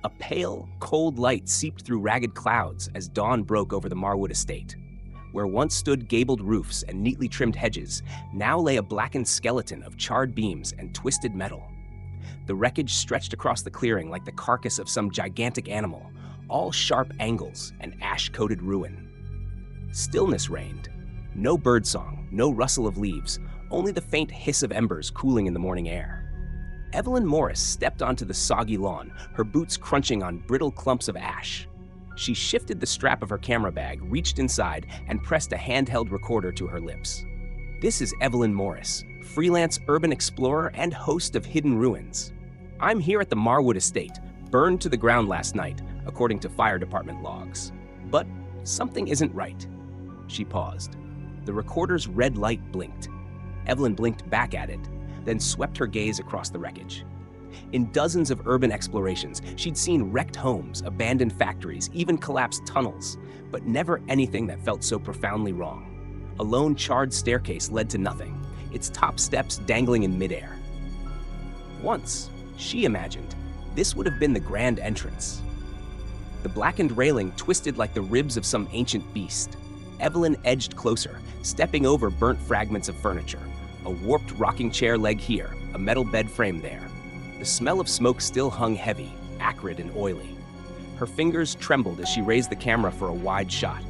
A pale, cold light seeped through ragged clouds as dawn broke over the Marwood estate. Where once stood gabled roofs and neatly trimmed hedges, now lay a blackened skeleton of charred beams and twisted metal. The wreckage stretched across the clearing like the carcass of some gigantic animal, all sharp angles and ash-coated ruin. Stillness reigned. No birdsong, no rustle of leaves, only the faint hiss of embers cooling in the morning air. Evelyn Morris stepped onto the soggy lawn, her boots crunching on brittle clumps of ash. She shifted the strap of her camera bag, reached inside, and pressed a handheld recorder to her lips. This is Evelyn Morris, freelance urban explorer and host of Hidden Ruins. I'm here at the Marwood estate, burned to the ground last night, according to fire department logs. But something isn't right. She paused. The recorder's red light blinked. Evelyn blinked back at it, then swept her gaze across the wreckage. In dozens of urban explorations, she'd seen wrecked homes, abandoned factories, even collapsed tunnels, but never anything that felt so profoundly wrong. A lone charred staircase led to nothing, its top steps dangling in midair. Once, she imagined, this would have been the grand entrance. The blackened railing twisted like the ribs of some ancient beast. Evelyn edged closer, stepping over burnt fragments of furniture. A warped rocking chair leg here, a metal bed frame there. The smell of smoke still hung heavy, acrid and oily. Her fingers trembled as she raised the camera for a wide shot.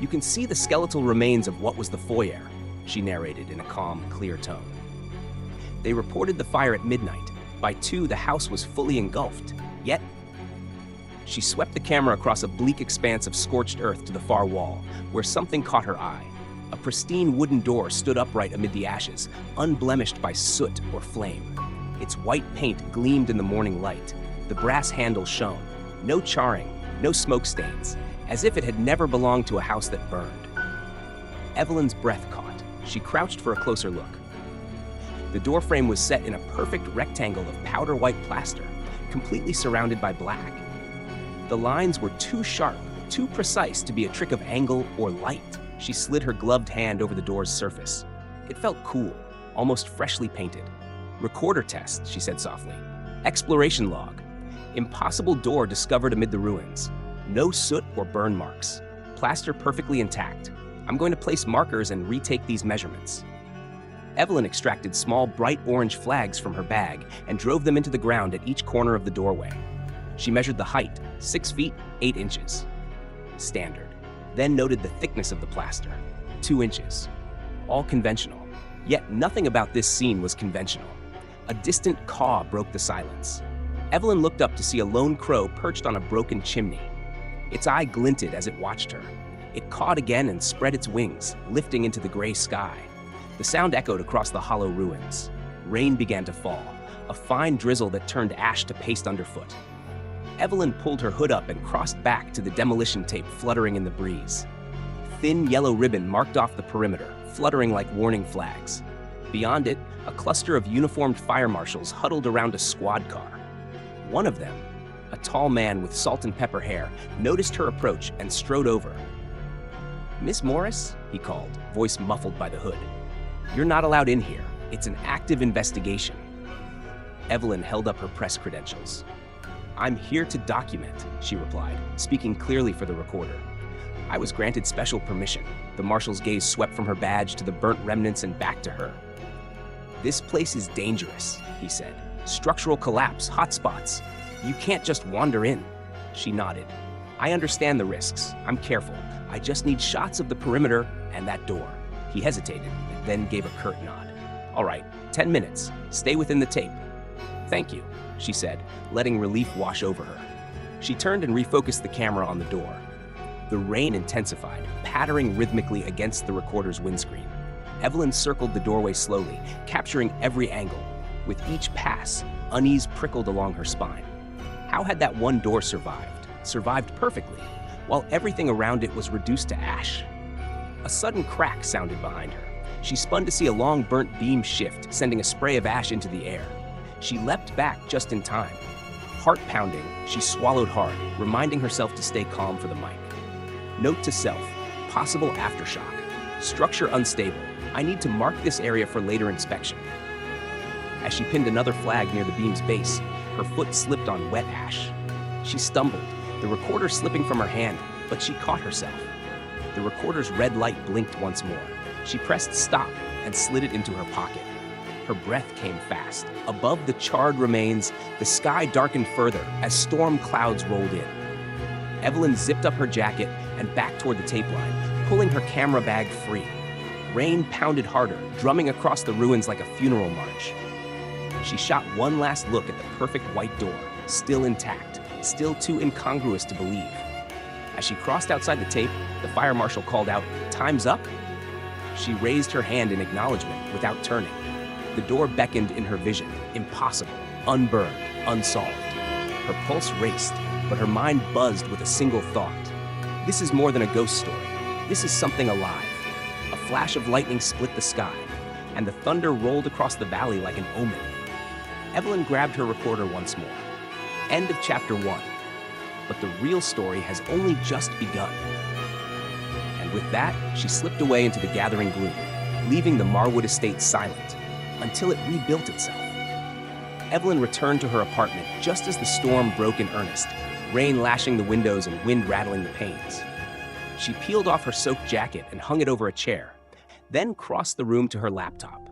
You can see the skeletal remains of what was the foyer, she narrated in a calm, clear tone. They reported the fire at midnight. By 2, the house was fully engulfed. Yet, she swept the camera across a bleak expanse of scorched earth to the far wall, where something caught her eye. A pristine wooden door stood upright amid the ashes, unblemished by soot or flame. Its white paint gleamed in the morning light. The brass handle shone. No charring, no smoke stains, as if it had never belonged to a house that burned. Evelyn's breath caught. She crouched for a closer look. The doorframe was set in a perfect rectangle of powder white plaster, completely surrounded by black. The lines were too sharp, too precise to be a trick of angle or light. She slid her gloved hand over the door's surface. It felt cool, almost freshly painted. Recorder test, she said softly. Exploration log. Impossible door discovered amid the ruins. No soot or burn marks. Plaster perfectly intact. I'm going to place markers and retake these measurements. Evelyn extracted small, bright orange flags from her bag and drove them into the ground at each corner of the doorway. She measured the height, 6 feet, 8 inches. Standard. Then noted the thickness of the plaster, 2 inches. All conventional. Yet nothing about this scene was conventional. A distant caw broke the silence. Evelyn looked up to see a lone crow perched on a broken chimney. Its eye glinted as it watched her. It cawed again and spread its wings, lifting into the gray sky. The sound echoed across the hollow ruins. Rain began to fall, a fine drizzle that turned ash to paste underfoot. Evelyn pulled her hood up and crossed back to the demolition tape fluttering in the breeze. Thin yellow ribbon marked off the perimeter, fluttering like warning flags. Beyond it, a cluster of uniformed fire marshals huddled around a squad car. One of them, a tall man with salt and pepper hair, noticed her approach and strode over. "Miss Morris?" he called, voice muffled by the hood. "You're not allowed in here. It's an active investigation." Evelyn held up her press credentials. "I'm here to document," she replied, speaking clearly for the recorder. "I was granted special permission." The marshal's gaze swept from her badge to the burnt remnants and back to her. "This place is dangerous," he said. "Structural collapse, hotspots. You can't just wander in." She nodded. "I understand the risks. I'm careful. I just need shots of the perimeter and that door." He hesitated, then gave a curt nod. "All right, 10 minutes. Stay within the tape." "Thank you," she said, letting relief wash over her. She turned and refocused the camera on the door. The rain intensified, pattering rhythmically against the recorder's windscreen. Evelyn circled the doorway slowly, capturing every angle. With each pass, unease prickled along her spine. How had that one door survived? Survived perfectly, while everything around it was reduced to ash. A sudden crack sounded behind her. She spun to see a long burnt beam shift, sending a spray of ash into the air. She leapt back just in time. Heart pounding, she swallowed hard, reminding herself to stay calm for the mic. Note to self, possible aftershock. Structure unstable. I need to mark this area for later inspection. As she pinned another flag near the beam's base, her foot slipped on wet ash. She stumbled, the recorder slipping from her hand, but she caught herself. The recorder's red light blinked once more. She pressed stop and slid it into her pocket. Her breath came fast. Above the charred remains, the sky darkened further as storm clouds rolled in. Evelyn zipped up her jacket and back toward the tape line, pulling her camera bag free. Rain pounded harder, drumming across the ruins like a funeral march. She shot one last look at the perfect white door, still intact, still too incongruous to believe. As she crossed outside the tape, the fire marshal called out, "Time's up?" She raised her hand in acknowledgement without turning. The door beckoned in her vision, impossible, unburned, unsolved. Her pulse raced, but her mind buzzed with a single thought. This is more than a ghost story. This is something alive. A flash of lightning split the sky, and the thunder rolled across the valley like an omen. Evelyn grabbed her recorder once more. End of chapter 1. But the real story has only just begun. And with that, she slipped away into the gathering gloom, leaving the Marwood estate silent, until it rebuilt itself. Evelyn returned to her apartment just as the storm broke in earnest, rain lashing the windows and wind rattling the panes. She peeled off her soaked jacket and hung it over a chair, then crossed the room to her laptop.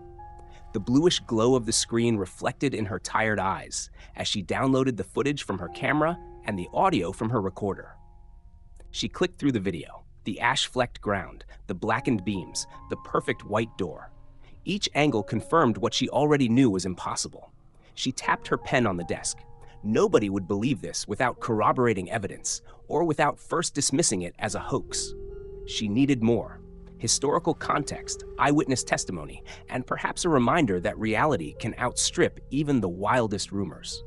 The bluish glow of the screen reflected in her tired eyes as she downloaded the footage from her camera and the audio from her recorder. She clicked through the video, the ash-flecked ground, the blackened beams, the perfect white door. Each angle confirmed what she already knew was impossible. She tapped her pen on the desk. Nobody would believe this without corroborating evidence, or without first dismissing it as a hoax. She needed more. Historical context, eyewitness testimony, and perhaps a reminder that reality can outstrip even the wildest rumors.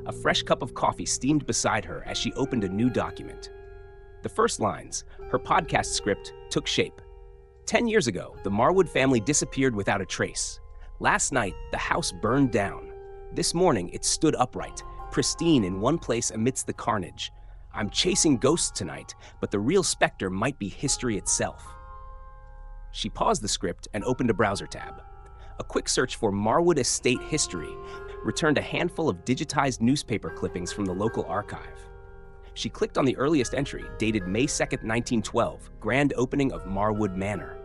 A fresh cup of coffee steamed beside her as she opened a new document. The first lines, her podcast script, took shape. 10 years ago, the Marwood family disappeared without a trace. Last night, the house burned down. This morning, it stood upright, pristine in one place amidst the carnage. I'm chasing ghosts tonight, but the real specter might be history itself. She paused the script and opened a browser tab. A quick search for Marwood estate history returned a handful of digitized newspaper clippings from the local archive. She clicked on the earliest entry, dated May 2nd, 1912, grand opening of Marwood Manor.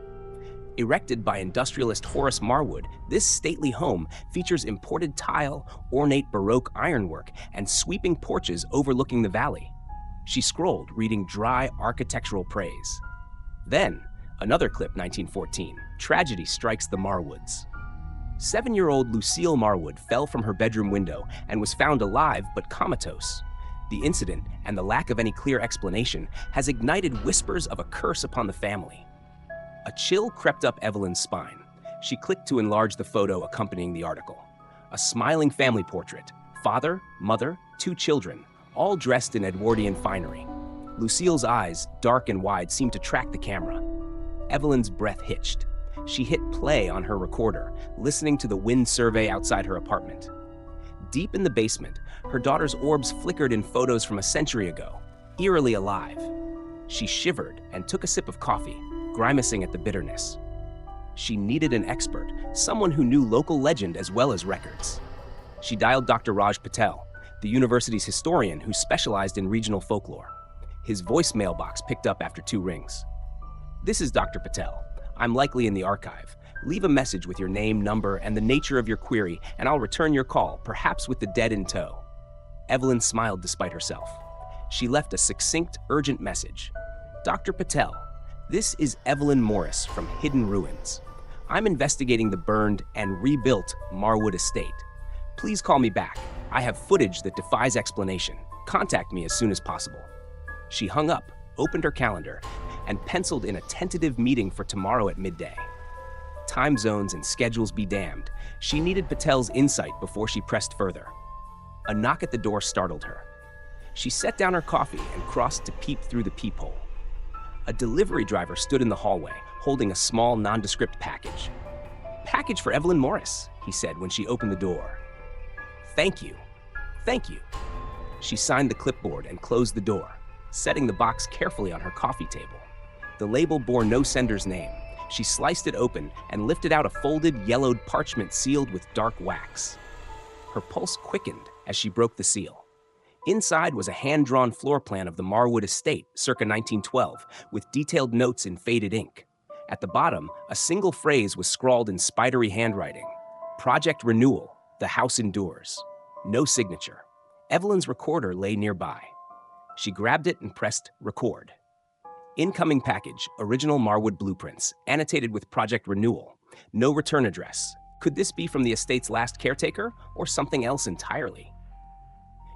Erected by industrialist Horace Marwood, this stately home features imported tile, ornate Baroque ironwork, and sweeping porches overlooking the valley. She scrolled, reading dry architectural praise. Then, another clip, 1914, tragedy strikes the Marwoods. 7-year-old Lucille Marwood fell from her bedroom window and was found alive but comatose. The incident, and the lack of any clear explanation, has ignited whispers of a curse upon the family. A chill crept up Evelyn's spine. She clicked to enlarge the photo accompanying the article. A smiling family portrait, father, mother, 2 children, all dressed in Edwardian finery. Lucille's eyes, dark and wide, seemed to track the camera. Evelyn's breath hitched. She hit play on her recorder, listening to the wind survey outside her apartment. Deep in the basement, her daughter's orbs flickered in photos from a century ago, eerily alive. She shivered and took a sip of coffee, grimacing at the bitterness. She needed an expert, someone who knew local legend as well as records. She dialed Dr. Raj Patel, the university's historian who specialized in regional folklore. His voicemail box picked up after 2 rings. "This is Dr. Patel. I'm likely in the archive. Leave a message with your name, number, and the nature of your query, and I'll return your call, perhaps with the dead in tow." Evelyn smiled despite herself. She left a succinct, urgent message. "Dr. Patel, this is Evelyn Morris from Hidden Ruins. I'm investigating the burned and rebuilt Marwood estate. Please call me back. I have footage that defies explanation. Contact me as soon as possible." She hung up, opened her calendar, and penciled in a tentative meeting for tomorrow at midday. Time zones and schedules be damned. She needed Patel's insight before she pressed further. A knock at the door startled her. She set down her coffee and crossed to peep through the peephole. A delivery driver stood in the hallway, holding a small, nondescript package. "Package for Evelyn Morris," he said when she opened the door. "Thank you. Thank you." She signed the clipboard and closed the door, setting the box carefully on her coffee table. The label bore no sender's name. She sliced it open and lifted out a folded, yellowed parchment sealed with dark wax. Her pulse quickened as she broke the seal. Inside was a hand-drawn floor plan of the Marwood estate, circa 1912, with detailed notes in faded ink. At the bottom, a single phrase was scrawled in spidery handwriting. Project Renewal, the house endures. No signature. Evelyn's recorder lay nearby. She grabbed it and pressed record. Incoming package, original Marwood blueprints, annotated with Project Renewal. No return address. Could this be from the estate's last caretaker, or something else entirely?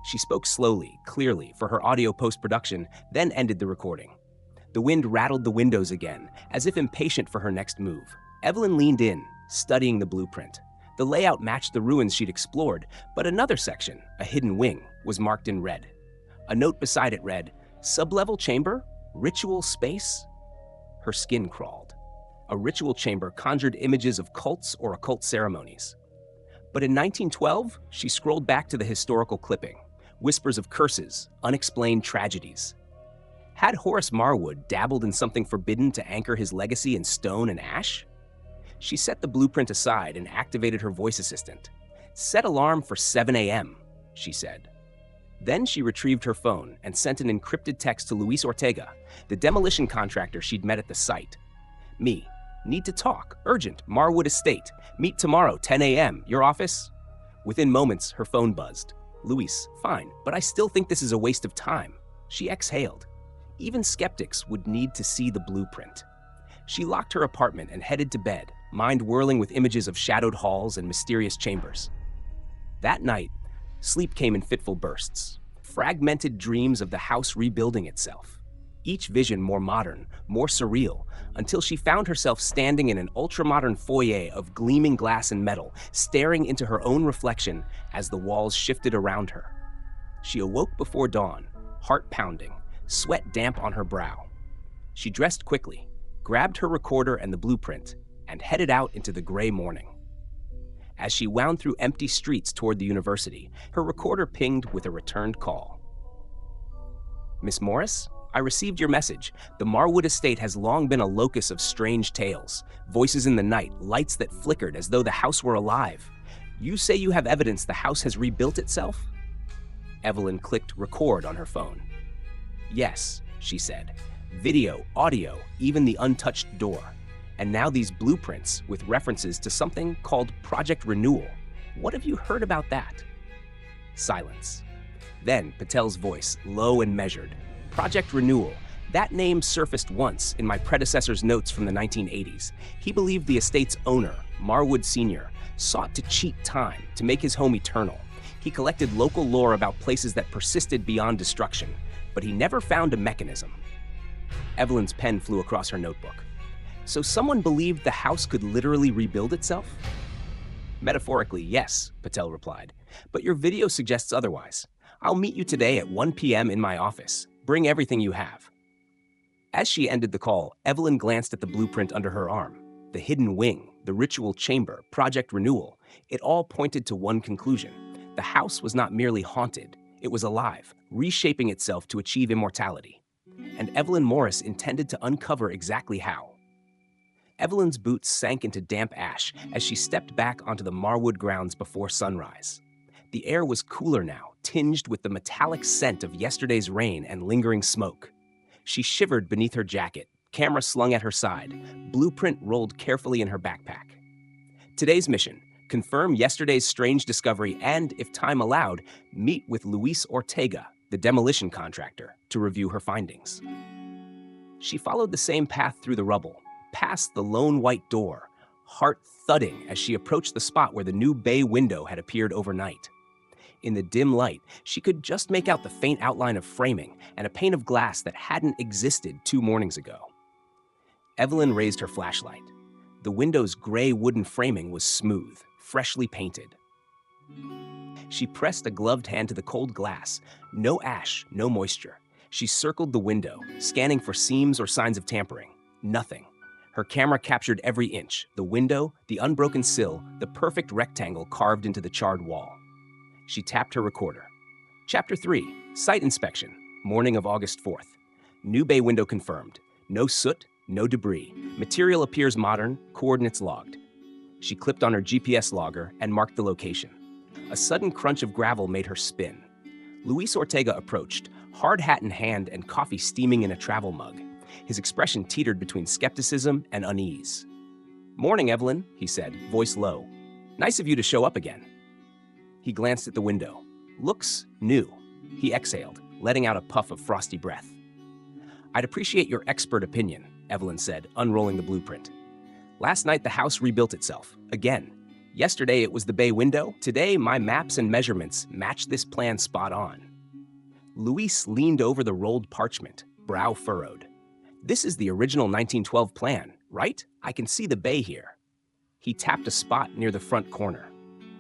She spoke slowly, clearly, for her audio post-production, then ended the recording. The wind rattled the windows again, as if impatient for her next move. Evelyn leaned in, studying the blueprint. The layout matched the ruins she'd explored, but another section, a hidden wing, was marked in red. A note beside it read, "Sublevel chamber? Ritual space?" Her skin crawled. A ritual chamber conjured images of cults or occult ceremonies. But in 1912, she scrolled back to the historical clipping. Whispers of curses, unexplained tragedies. Had Horace Marwood dabbled in something forbidden to anchor his legacy in stone and ash? She set the blueprint aside and activated her voice assistant. "Set alarm for 7 a.m., she said. Then she retrieved her phone and sent an encrypted text to Luis Ortega, the demolition contractor she'd met at the site. "Me. Need to talk. Urgent. Marwood Estate. Meet tomorrow, 10 a.m. Your office?" Within moments, her phone buzzed. "Luis, fine, but I still think this is a waste of time." She exhaled. Even skeptics would need to see the blueprint. She locked her apartment and headed to bed, mind whirling with images of shadowed halls and mysterious chambers. That night, sleep came in fitful bursts, fragmented dreams of the house rebuilding itself. Each vision more modern, more surreal, until she found herself standing in an ultramodern foyer of gleaming glass and metal, staring into her own reflection as the walls shifted around her. She awoke before dawn, heart pounding, sweat damp on her brow. She dressed quickly, grabbed her recorder and the blueprint, and headed out into the gray morning. As she wound through empty streets toward the university, her recorder pinged with a returned call. "Miss Morris? I received your message. The Marwood estate has long been a locus of strange tales, voices in the night, lights that flickered as though the house were alive. You say you have evidence the house has rebuilt itself?" Evelyn clicked record on her phone. "Yes," she said. "Video, audio, even the untouched door. And now these blueprints with references to something called Project Renewal. What have you heard about that?" Silence. Then Patel's voice, low and measured. "Project Renewal. That name surfaced once in my predecessor's notes from the 1980s. He believed the estate's owner, Marwood Sr., sought to cheat time, to make his home eternal. He collected local lore about places that persisted beyond destruction, but he never found a mechanism." Evelyn's pen flew across her notebook. "So someone believed the house could literally rebuild itself?" "Metaphorically, yes," Patel replied. "But your video suggests otherwise. I'll meet you today at 1 p.m. in my office. Bring everything you have." As she ended the call, Evelyn glanced at the blueprint under her arm. The hidden wing, the ritual chamber, Project Renewal, it all pointed to one conclusion. The house was not merely haunted, it was alive, reshaping itself to achieve immortality. And Evelyn Morris intended to uncover exactly how. Evelyn's boots sank into damp ash as she stepped back onto the Marwood grounds before sunrise. The air was cooler now, tinged with the metallic scent of yesterday's rain and lingering smoke. She shivered beneath her jacket, camera slung at her side, blueprint rolled carefully in her backpack. Today's mission: confirm yesterday's strange discovery and, if time allowed, meet with Luis Ortega, the demolition contractor, to review her findings. She followed the same path through the rubble, past the lone white door, heart thudding as she approached the spot where the new bay window had appeared overnight. In the dim light, she could just make out the faint outline of framing and a pane of glass that hadn't existed 2 mornings ago. Evelyn raised her flashlight. The window's gray wooden framing was smooth, freshly painted. She pressed a gloved hand to the cold glass. No ash, no moisture. She circled the window, scanning for seams or signs of tampering. Nothing. Her camera captured every inch: the window, the unbroken sill, the perfect rectangle carved into the charred wall. She tapped her recorder. Chapter 3, Site Inspection, morning of August 4th. New bay window confirmed. No soot, no debris. Material appears modern, coordinates logged. She clipped on her GPS logger and marked the location. A sudden crunch of gravel made her spin. Luis Ortega approached, hard hat in hand and coffee steaming in a travel mug. His expression teetered between skepticism and unease. "Morning, Evelyn," he said, voice low. "Nice of you to show up again." He glanced at the window. "Looks new," he exhaled, letting out a puff of frosty breath. "I'd appreciate your expert opinion," Evelyn said, unrolling the blueprint. "Last night the house rebuilt itself, again. Yesterday it was the bay window. Today my maps and measurements match this plan spot on." Luis leaned over the rolled parchment, brow furrowed. "This is the original 1912 plan, right? I can see the bay here." He tapped a spot near the front corner.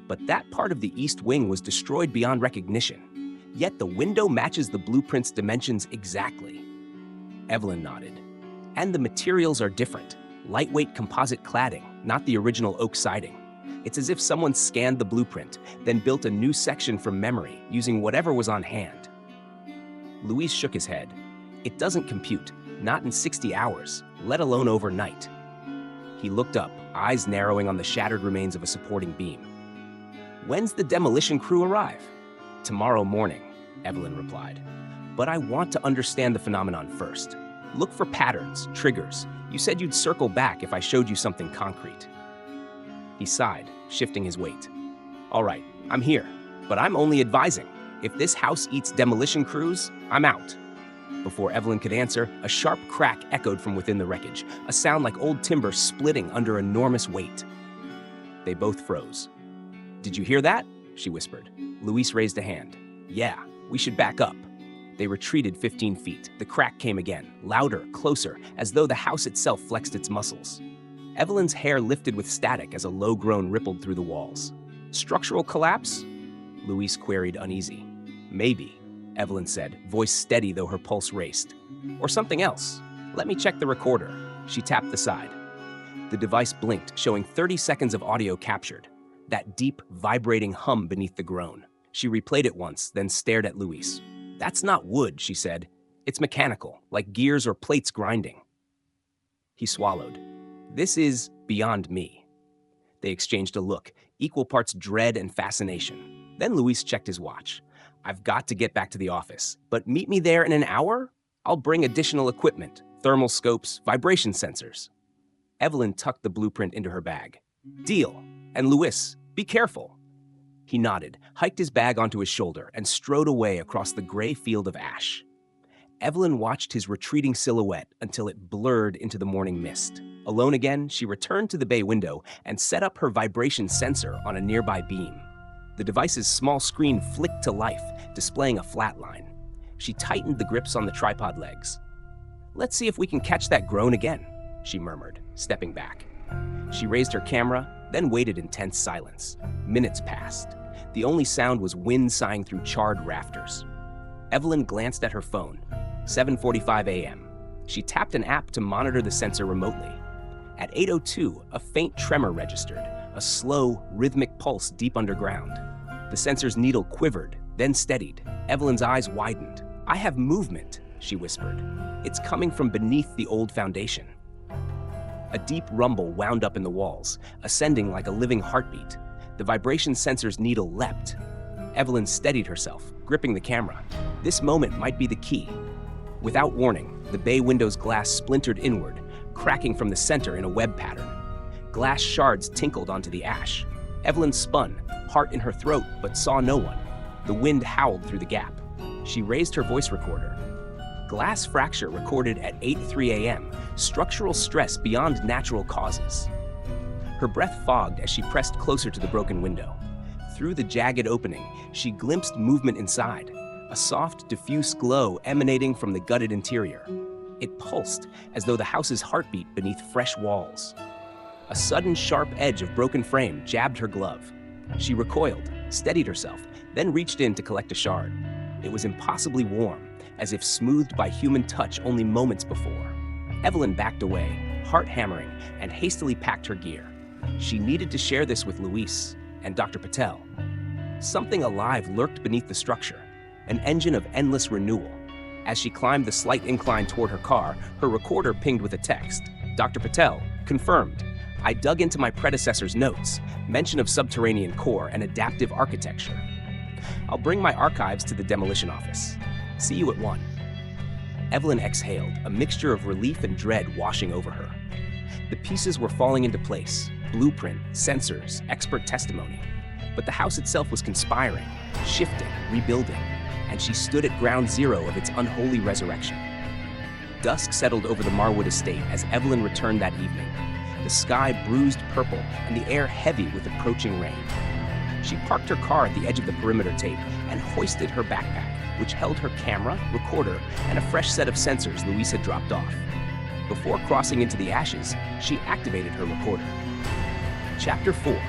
"But that part of the east wing was destroyed beyond recognition. Yet the window matches the blueprint's dimensions exactly." Evelyn nodded. "And the materials are different. Lightweight composite cladding, not the original oak siding. It's as if someone scanned the blueprint, then built a new section from memory using whatever was on hand." Luis shook his head. "It doesn't compute, not in 60 hours, let alone overnight." He looked up, eyes narrowing on the shattered remains of a supporting beam. "When's the demolition crew arrive?" "Tomorrow morning," Evelyn replied. "But I want to understand the phenomenon first. Look for patterns, triggers. You said you'd circle back if I showed you something concrete." He sighed, shifting his weight. "All right, I'm here, but I'm only advising. If this house eats demolition crews, I'm out." Before Evelyn could answer, a sharp crack echoed from within the wreckage, a sound like old timber splitting under enormous weight. They both froze. "Did you hear that?" she whispered. Luis raised a hand. "Yeah, we should back up." They retreated 15 feet. The crack came again, louder, closer, as though the house itself flexed its muscles. Evelyn's hair lifted with static as a low groan rippled through the walls. "Structural collapse?" Luis queried, uneasy. "Maybe," Evelyn said, voice steady though her pulse raced. "Or something else. Let me check the recorder." She tapped the side. The device blinked, showing 30 seconds of audio captured. That deep, vibrating hum beneath the groan. She replayed it once, then stared at Luis. "That's not wood," she said. "It's mechanical, like gears or plates grinding." He swallowed. "This is beyond me." They exchanged a look, equal parts dread and fascination. Then Luis checked his watch. "I've got to get back to the office, but meet me there in an hour? I'll bring additional equipment, thermal scopes, vibration sensors." Evelyn tucked the blueprint into her bag. "Deal. And Luis, be careful." He nodded, hiked his bag onto his shoulder, and strode away across the gray field of ash. Evelyn watched his retreating silhouette until it blurred into the morning mist. Alone again, she returned to the bay window and set up her vibration sensor on a nearby beam. The device's small screen flicked to life, displaying a flat line. She tightened the grips on the tripod legs. "Let's see if we can catch that groan again," she murmured, stepping back. She raised her camera, then waited in tense silence. Minutes passed. The only sound was wind sighing through charred rafters. Evelyn glanced at her phone. 7:45 a.m. She tapped an app to monitor the sensor remotely. At 8:02, a faint tremor registered, a slow, rhythmic pulse deep underground. The sensor's needle quivered, then steadied. Evelyn's eyes widened. "I have movement," she whispered. "It's coming from beneath the old foundation." A deep rumble wound up in the walls, ascending like a living heartbeat. The vibration sensor's needle leapt. Evelyn steadied herself, gripping the camera. This moment might be the key. Without warning, the bay window's glass splintered inward, cracking from the center in a web pattern. Glass shards tinkled onto the ash. Evelyn spun, heart in her throat, but saw no one. The wind howled through the gap. She raised her voice recorder. Glass fracture recorded at 8:03 a.m., structural stress beyond natural causes. Her breath fogged as she pressed closer to the broken window. Through the jagged opening, she glimpsed movement inside, a soft, diffuse glow emanating from the gutted interior. It pulsed as though the house's heartbeat beneath fresh walls. A sudden sharp edge of broken frame jabbed her glove. She recoiled, steadied herself, then reached in to collect a shard. It was impossibly warm, as if smoothed by human touch only moments before. Evelyn backed away, heart hammering, and hastily packed her gear. She needed to share this with Luis and Dr. Patel. Something alive lurked beneath the structure, an engine of endless renewal. As she climbed the slight incline toward her car, her recorder pinged with a text. "Dr. Patel, confirmed. I dug into my predecessor's notes, mention of subterranean core and adaptive architecture." I'll bring my archives to the demolition office. See you at 1. Evelyn exhaled, a mixture of relief and dread washing over her. The pieces were falling into place: blueprint, sensors, expert testimony. But the house itself was conspiring, shifting, rebuilding, and she stood at ground zero of its unholy resurrection. Dusk settled over the Marwood estate as Evelyn returned that evening, the sky bruised purple and the air heavy with approaching rain. She parked her car at the edge of the perimeter tape and hoisted her backpack, which held her camera, recorder, and a fresh set of sensors Louise had dropped off. Before crossing into the ashes, she activated her recorder. Chapter 4,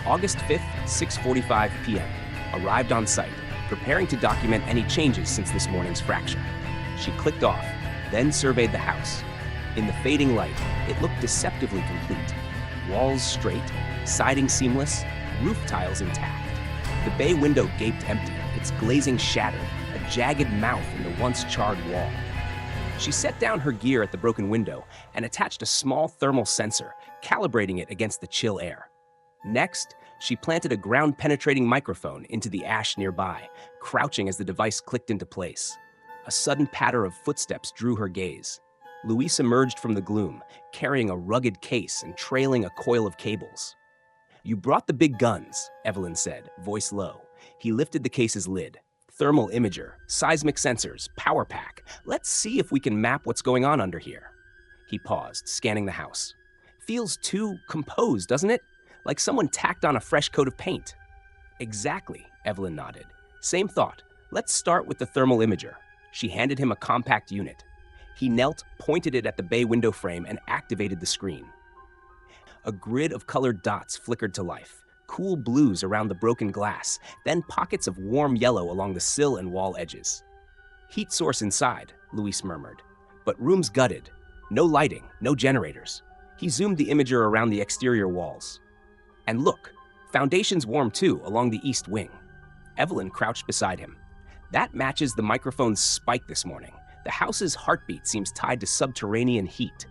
August 5th, 6:45 p.m. Arrived on site, preparing to document any changes since this morning's fracture. She clicked off, then surveyed the house. In the fading light, it looked deceptively complete. Walls straight, siding seamless, roof tiles intact. The bay window gaped empty, its glazing shattered, a jagged mouth in the once charred wall. She set down her gear at the broken window and attached a small thermal sensor, calibrating it against the chill air. Next, she planted a ground-penetrating microphone into the ash nearby, crouching as the device clicked into place. A sudden patter of footsteps drew her gaze. Louise emerged from the gloom, carrying a rugged case and trailing a coil of cables. "You brought the big guns," Evelyn said, voice low. He lifted the case's lid. "Thermal imager, seismic sensors, power pack. Let's see if we can map what's going on under here." He paused, scanning the house. "Feels too composed, doesn't it? Like someone tacked on a fresh coat of paint." "Exactly," Evelyn nodded. "Same thought. Let's start with the thermal imager." She handed him a compact unit. He knelt, pointed it at the bay window frame, and activated the screen. A grid of colored dots flickered to life, cool blues around the broken glass, then pockets of warm yellow along the sill and wall edges. "Heat source inside," Louise murmured. "But room's gutted. No lighting, no generators." He zoomed the imager around the exterior walls. "And look, foundation's warm too, along the east wing." Evelyn crouched beside him. "That matches the microphone's spike this morning. The house's heartbeat seems tied to subterranean heat."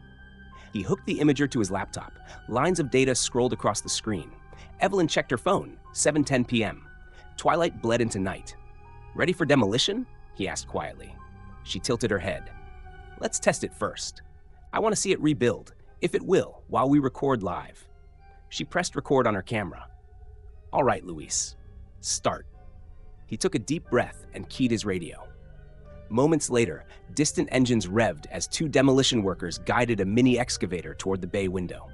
He hooked the imager to his laptop. Lines of data scrolled across the screen. Evelyn checked her phone, 7:10 p.m. Twilight bled into night. "Ready for demolition?" he asked quietly. She tilted her head. "Let's test it first. I want to see it rebuild, if it will, while we record live." She pressed record on her camera. "All right, Louise. Start." He took a deep breath and keyed his radio. Moments later, distant engines revved as 2 demolition workers guided a mini excavator toward the bay window.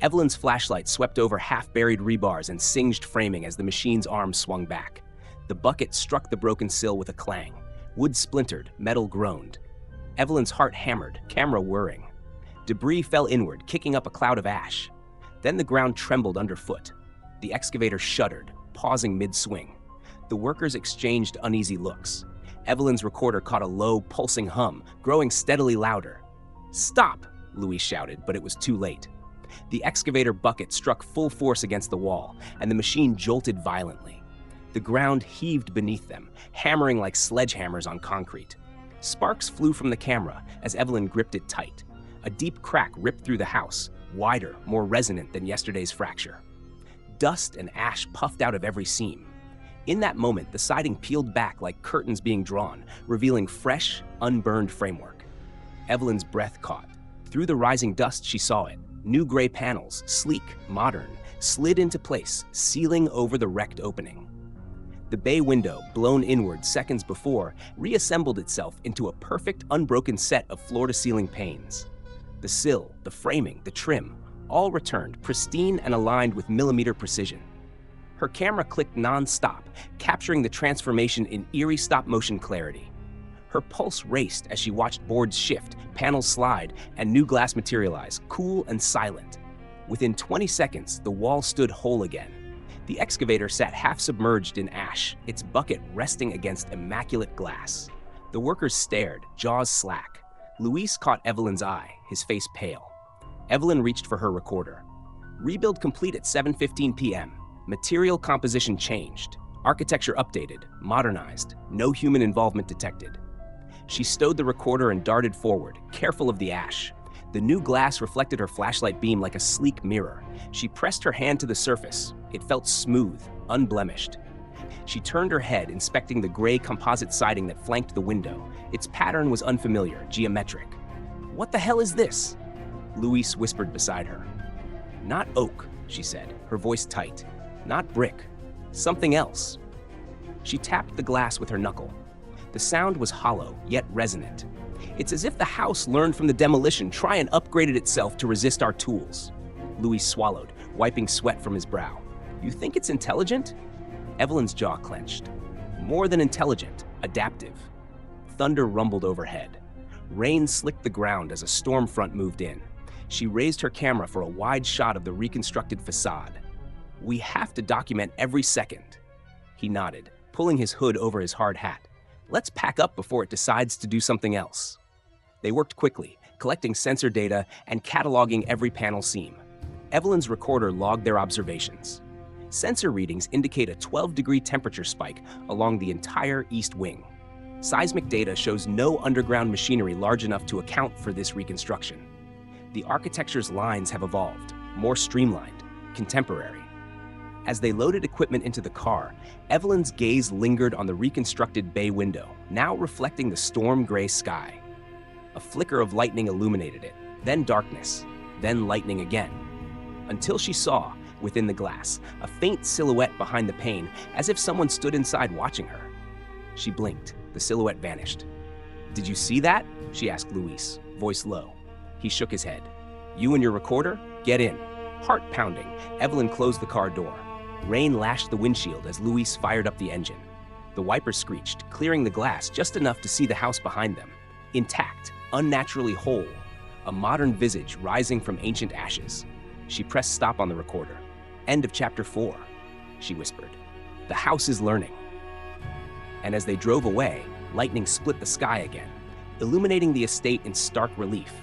Evelyn's flashlight swept over half-buried rebars and singed framing as the machine's arm swung back. The bucket struck the broken sill with a clang. Wood splintered, metal groaned. Evelyn's heart hammered, camera whirring. Debris fell inward, kicking up a cloud of ash. Then the ground trembled underfoot. The excavator shuddered, pausing mid-swing. The workers exchanged uneasy looks. Evelyn's recorder caught a low, pulsing hum, growing steadily louder. "Stop!" Louise shouted, but it was too late. The excavator bucket struck full force against the wall, and the machine jolted violently. The ground heaved beneath them, hammering like sledgehammers on concrete. Sparks flew from the camera as Evelyn gripped it tight. A deep crack ripped through the house, wider, more resonant than yesterday's fracture. Dust and ash puffed out of every seam. In that moment, the siding peeled back like curtains being drawn, revealing fresh, unburned framework. Evelyn's breath caught. Through the rising dust, she saw it. New gray panels, sleek, modern, slid into place, sealing over the wrecked opening. The bay window, blown inward seconds before, reassembled itself into a perfect, unbroken set of floor-to-ceiling panes. The sill, the framing, the trim, all returned, pristine and aligned with millimeter precision. Her camera clicked non-stop, capturing the transformation in eerie stop-motion clarity. Her pulse raced as she watched boards shift, panels slide, and new glass materialize, cool and silent. Within 20 seconds, the wall stood whole again. The excavator sat half-submerged in ash, its bucket resting against immaculate glass. The workers stared, jaws slack. Louise caught Evelyn's eye, his face pale. Evelyn reached for her recorder. Rebuild complete at 7:15 p.m. Material composition changed. Architecture updated, modernized, no human involvement detected. She stowed the recorder and darted forward, careful of the ash. The new glass reflected her flashlight beam like a sleek mirror. She pressed her hand to the surface. It felt smooth, unblemished. She turned her head, inspecting the gray composite siding that flanked the window. Its pattern was unfamiliar, geometric. "What the hell is this?" Luis whispered beside her. "Not oak," she said, her voice tight. "Not brick. Something else." She tapped the glass with her knuckle. The sound was hollow, yet resonant. "It's as if the house learned from the demolition, try and upgraded itself to resist our tools." Luis swallowed, wiping sweat from his brow. "You think it's intelligent?" Evelyn's jaw clenched. "More than intelligent, adaptive." Thunder rumbled overhead. Rain slicked the ground as a storm front moved in. She raised her camera for a wide shot of the reconstructed facade. "We have to document every second." He nodded, pulling his hood over his hard hat. "Let's pack up before it decides to do something else." They worked quickly, collecting sensor data and cataloging every panel seam. Evelyn's recorder logged their observations. Sensor readings indicate a 12-degree temperature spike along the entire east wing. Seismic data shows no underground machinery large enough to account for this reconstruction. The architecture's lines have evolved, more streamlined, contemporary. As they loaded equipment into the car, Evelyn's gaze lingered on the reconstructed bay window, now reflecting the storm-gray sky. A flicker of lightning illuminated it, then darkness, then lightning again, until she saw, within the glass, a faint silhouette behind the pane, as if someone stood inside watching her. She blinked. The silhouette vanished. "Did you see that?" she asked Luis, voice low. He shook his head. "You and your recorder? Get in." Heart pounding, Evelyn closed the car door. Rain lashed the windshield as Luis fired up the engine. The wipers screeched, clearing the glass just enough to see the house behind them. Intact, unnaturally whole, a modern visage rising from ancient ashes. She pressed stop on the recorder. "End of chapter 4, she whispered. "The house is learning." And as they drove away, lightning split the sky again, illuminating the estate in stark relief,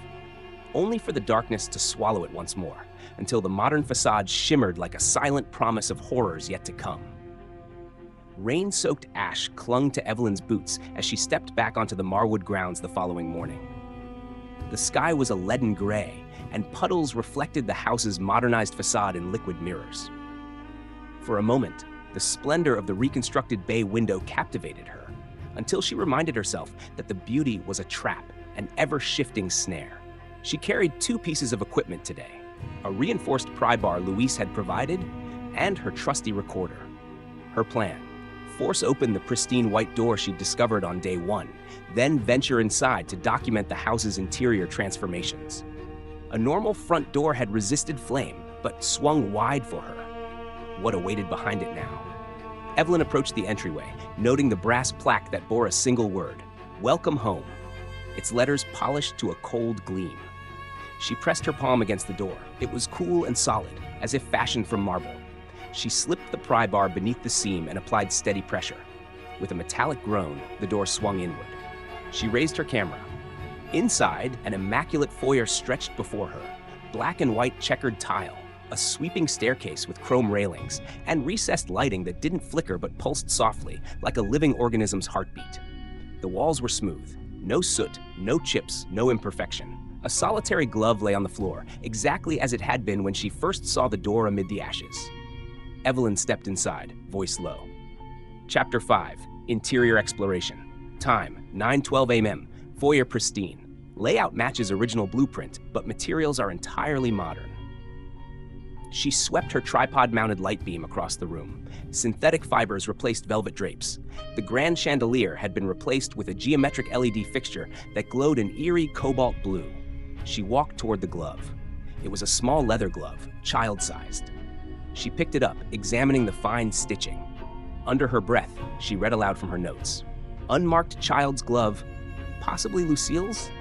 only for the darkness to swallow it once more, until the modern facade shimmered like a silent promise of horrors yet to come. Rain-soaked ash clung to Evelyn's boots as she stepped back onto the Marwood grounds the following morning. The sky was a leaden gray, and puddles reflected the house's modernized facade in liquid mirrors. For a moment, the splendor of the reconstructed bay window captivated her, until she reminded herself that the beauty was a trap, an ever-shifting snare. She carried 2 pieces of equipment today, a reinforced pry bar Luis had provided, and her trusty recorder. Her plan: force open the pristine white door she'd discovered on day 1, then venture inside to document the house's interior transformations. A normal front door had resisted flame, but swung wide for her. What awaited behind it now? Evelyn approached the entryway, noting the brass plaque that bore a single word: "Welcome home," its letters polished to a cold gleam. She pressed her palm against the door. It was cool and solid, as if fashioned from marble. She slipped the pry bar beneath the seam and applied steady pressure. With a metallic groan, the door swung inward. She raised her camera. Inside, an immaculate foyer stretched before her, black and white checkered tile, a sweeping staircase with chrome railings, and recessed lighting that didn't flicker but pulsed softly, like a living organism's heartbeat. The walls were smooth. No soot, no chips, no imperfection. A solitary glove lay on the floor, exactly as it had been when she first saw the door amid the ashes. Evelyn stepped inside, voice low. Chapter 5, Interior Exploration. Time, 9:12 a.m., foyer pristine. Layout matches original blueprint, but materials are entirely modern. She swept her tripod-mounted light beam across the room. Synthetic fibers replaced velvet drapes. The grand chandelier had been replaced with a geometric LED fixture that glowed an eerie cobalt blue. She walked toward the glove. It was a small leather glove, child-sized. She picked it up, examining the fine stitching. Under her breath, she read aloud from her notes. Unmarked child's glove, possibly Lucille's?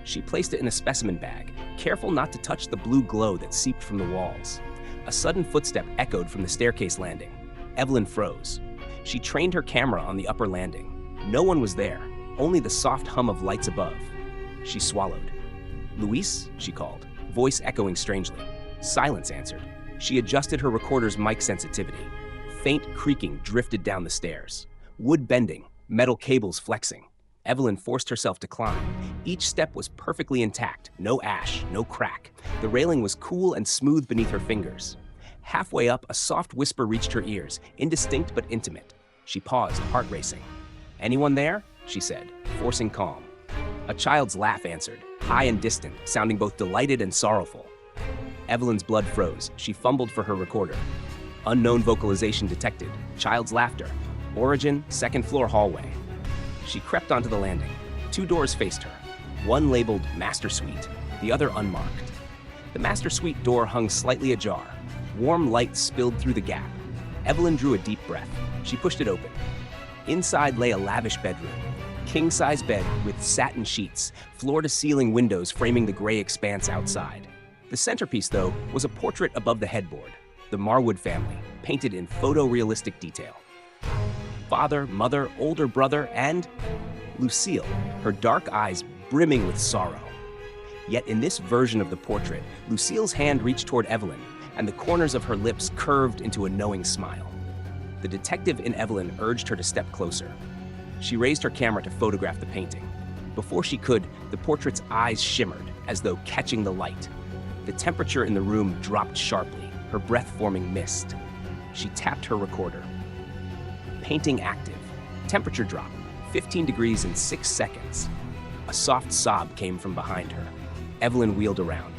She placed it in a specimen bag, careful not to touch the blue glow that seeped from the walls. A sudden footstep echoed from the staircase landing. Evelyn froze. She trained her camera on the upper landing. No one was there, only the soft hum of lights above. She swallowed. "Luis?" she called, voice echoing strangely. Silence answered. She adjusted her recorder's mic sensitivity. Faint creaking drifted down the stairs. Wood bending, metal cables flexing. Evelyn forced herself to climb. Each step was perfectly intact, no ash, no crack. The railing was cool and smooth beneath her fingers. Halfway up, a soft whisper reached her ears, indistinct but intimate. She paused, heart racing. "Anyone there?" she said, forcing calm. A child's laugh answered, high and distant, sounding both delighted and sorrowful. Evelyn's blood froze. She fumbled for her recorder. Unknown vocalization detected. Child's laughter. Origin, second-floor hallway. She crept onto the landing. 2 doors faced her. One labeled Master Suite, the other unmarked. The Master Suite door hung slightly ajar. Warm light spilled through the gap. Evelyn drew a deep breath. She pushed it open. Inside lay a lavish bedroom. King-size bed with satin sheets, floor-to-ceiling windows framing the gray expanse outside. The centerpiece, though, was a portrait above the headboard. The Marwood family, painted in photorealistic detail. Father, mother, older brother, and Lucille, her dark eyes brimming with sorrow. Yet in this version of the portrait, Lucille's hand reached toward Evelyn, and the corners of her lips curved into a knowing smile. The detective in Evelyn urged her to step closer. She raised her camera to photograph the painting. Before she could, the portrait's eyes shimmered, as though catching the light. The temperature in the room dropped sharply, her breath forming mist. She tapped her recorder. Painting active. Temperature drop, 15 degrees in 6 seconds. A soft sob came from behind her. Evelyn wheeled around.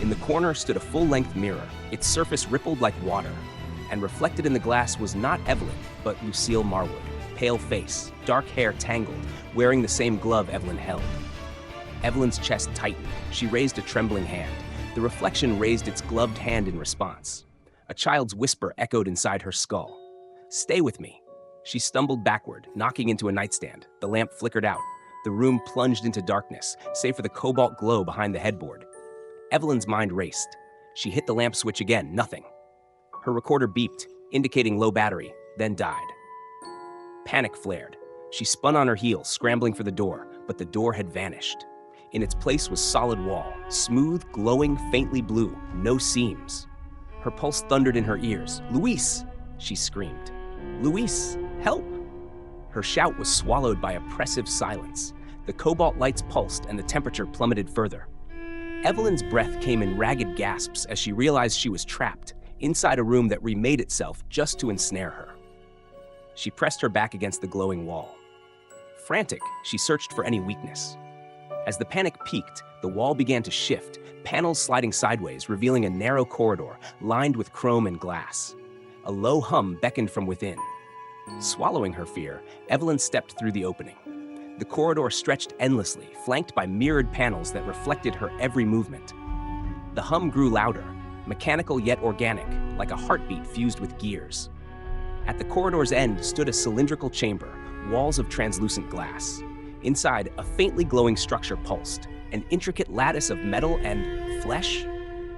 In the corner stood a full-length mirror. Its surface rippled like water. And reflected in the glass was not Evelyn, but Lucille Marwood. Pale face, dark hair tangled, wearing the same glove Evelyn held. Evelyn's chest tightened. She raised a trembling hand. The reflection raised its gloved hand in response. A child's whisper echoed inside her skull. "Stay with me." She stumbled backward, knocking into a nightstand. The lamp flickered out. The room plunged into darkness, save for the cobalt glow behind the headboard. Evelyn's mind raced. She hit the lamp switch again, nothing. Her recorder beeped, indicating low battery, then died. Panic flared. She spun on her heel, scrambling for the door, but the door had vanished. In its place was solid wall, smooth, glowing, faintly blue, no seams. Her pulse thundered in her ears. "Luis!" she screamed. "Luis, help!" Her shout was swallowed by oppressive silence. The cobalt lights pulsed and the temperature plummeted further. Evelyn's breath came in ragged gasps as she realized she was trapped, inside a room that remade itself just to ensnare her. She pressed her back against the glowing wall. Frantic, she searched for any weakness. As the panic peaked, the wall began to shift, panels sliding sideways, revealing a narrow corridor lined with chrome and glass. A low hum beckoned from within. Swallowing her fear, Evelyn stepped through the opening. The corridor stretched endlessly, flanked by mirrored panels that reflected her every movement. The hum grew louder, mechanical yet organic, like a heartbeat fused with gears. At the corridor's end stood a cylindrical chamber, walls of translucent glass. Inside, a faintly glowing structure pulsed, an intricate lattice of metal and flesh.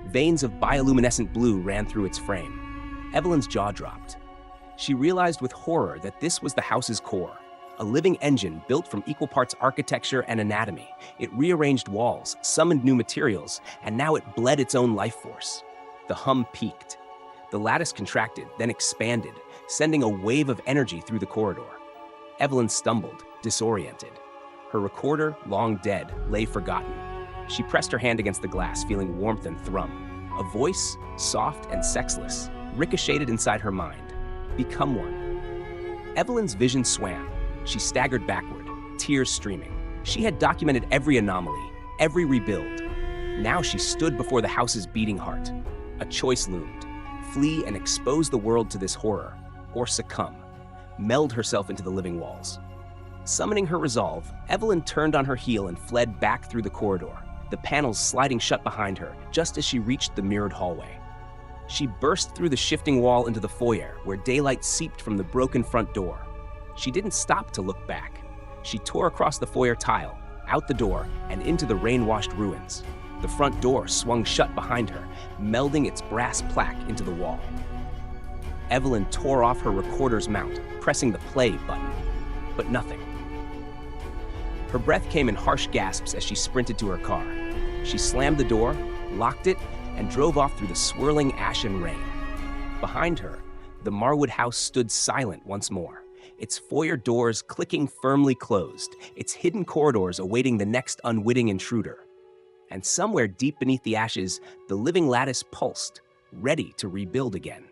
Veins of bioluminescent blue ran through its frame. Evelyn's jaw dropped. She realized with horror that this was the house's core, a living engine built from equal parts architecture and anatomy. It rearranged walls, summoned new materials, and now it bled its own life force. The hum peaked. The lattice contracted, then expanded, sending a wave of energy through the corridor. Evelyn stumbled, disoriented. Her recorder, long dead, lay forgotten. She pressed her hand against the glass, feeling warmth and thrum. A voice, soft and sexless, ricocheted inside her mind. "Become one." Evelyn's vision swam. She staggered backward, tears streaming. She had documented every anomaly, every rebuild. Now she stood before the house's beating heart. A choice loomed: flee and expose the world to this horror, or succumb, meld herself into the living walls. Summoning her resolve, Evelyn turned on her heel and fled back through the corridor, the panels sliding shut behind her just as she reached the mirrored hallway. She burst through the shifting wall into the foyer, where daylight seeped from the broken front door. She didn't stop to look back. She tore across the foyer tile, out the door, and into the rain-washed ruins. The front door swung shut behind her, melding its brass plaque into the wall. Evelyn tore off her recorder's mount, pressing the play button, but nothing. Her breath came in harsh gasps as she sprinted to her car. She slammed the door, locked it, and drove off through the swirling ashen rain. Behind her, the Marwood house stood silent once more, its foyer doors clicking firmly closed, its hidden corridors awaiting the next unwitting intruder. And somewhere deep beneath the ashes, the living lattice pulsed, ready to rebuild again.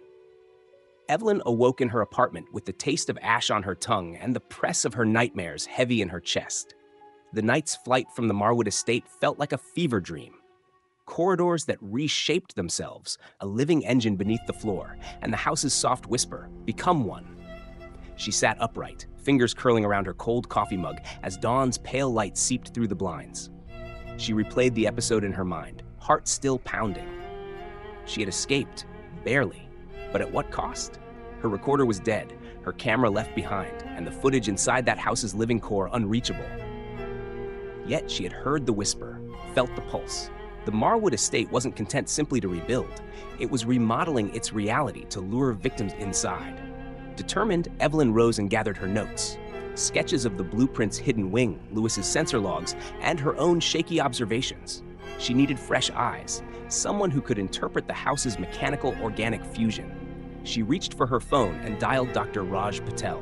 Evelyn awoke in her apartment with the taste of ash on her tongue and the press of her nightmares heavy in her chest. The night's flight from the Marwood estate felt like a fever dream. Corridors that reshaped themselves, a living engine beneath the floor, and the house's soft whisper, "Become one." She sat upright, fingers curling around her cold coffee mug as dawn's pale light seeped through the blinds. She replayed the episode in her mind, heart still pounding. She had escaped, barely, but at what cost? Her recorder was dead, her camera left behind, and the footage inside that house's living core unreachable. Yet she had heard the whisper, felt the pulse. The Marwood estate wasn't content simply to rebuild. It was remodeling its reality to lure victims inside. Determined, Evelyn rose and gathered her notes. Sketches of the blueprint's hidden wing, Lewis's sensor logs, and her own shaky observations. She needed fresh eyes, someone who could interpret the house's mechanical organic fusion. She reached for her phone and dialed Dr. Raj Patel.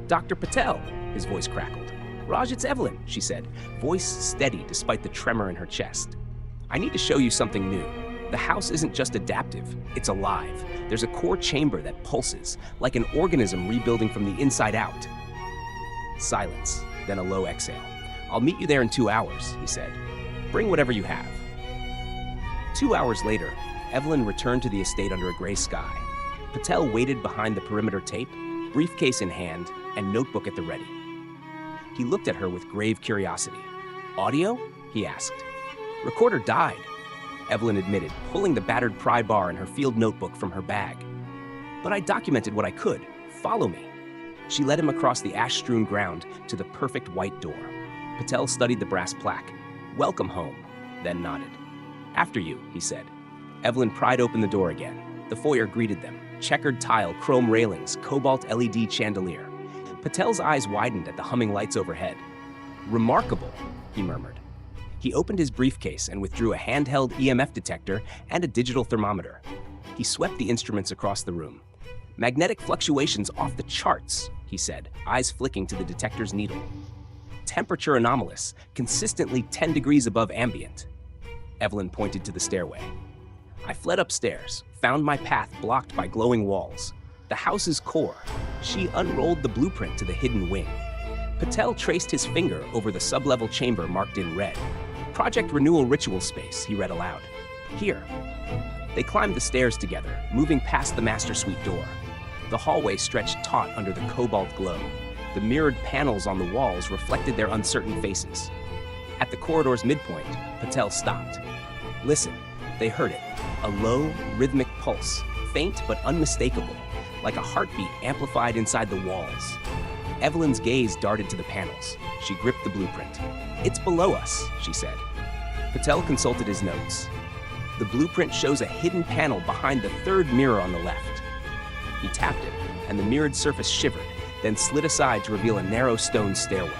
"Dr. Patel," his voice crackled. "Raj, it's Evelyn," she said, voice steady despite the tremor in her chest. "I need to show you something new. The house isn't just adaptive, it's alive. There's a core chamber that pulses, like an organism rebuilding from the inside out." Silence, then a low exhale. "I'll meet you there in 2 hours," he said. "Bring whatever you have." 2 hours later, Evelyn returned to the estate under a gray sky. Patel waited behind the perimeter tape, briefcase in hand, and notebook at the ready. He looked at her with grave curiosity. "Audio?" he asked. "Recorder died," Evelyn admitted, pulling the battered pry bar in her field notebook from her bag. "But I documented what I could. Follow me." She led him across the ash-strewn ground to the perfect white door. Patel studied the brass plaque. "Welcome home," then nodded. "After you," he said. Evelyn pried open the door again. The foyer greeted them. Checkered tile, chrome railings, cobalt LED chandelier. Patel's eyes widened at the humming lights overhead. "Remarkable," he murmured. He opened his briefcase and withdrew a handheld EMF detector and a digital thermometer. He swept the instruments across the room. "Magnetic fluctuations off the charts," he said, eyes flicking to the detector's needle. "Temperature anomalous, consistently 10 degrees above ambient." Evelyn pointed to the stairway. "I fled upstairs, found my path blocked by glowing walls. The house's core." She unrolled the blueprint to the hidden wing. Patel traced his finger over the sublevel chamber marked in red. "Project Renewal Ritual Space," he read aloud. "Here." They climbed the stairs together, moving past the master suite door. The hallway stretched taut under the cobalt glow. The mirrored panels on the walls reflected their uncertain faces. At the corridor's midpoint, Patel stopped. "Listen." They heard it, a low, rhythmic pulse, faint but unmistakable, like a heartbeat amplified inside the walls. Evelyn's gaze darted to the panels. She gripped the blueprint. "It's below us," she said. Patel consulted his notes. "The blueprint shows a hidden panel behind the third mirror on the left." He tapped it, and the mirrored surface shivered, then slid aside to reveal a narrow stone stairwell.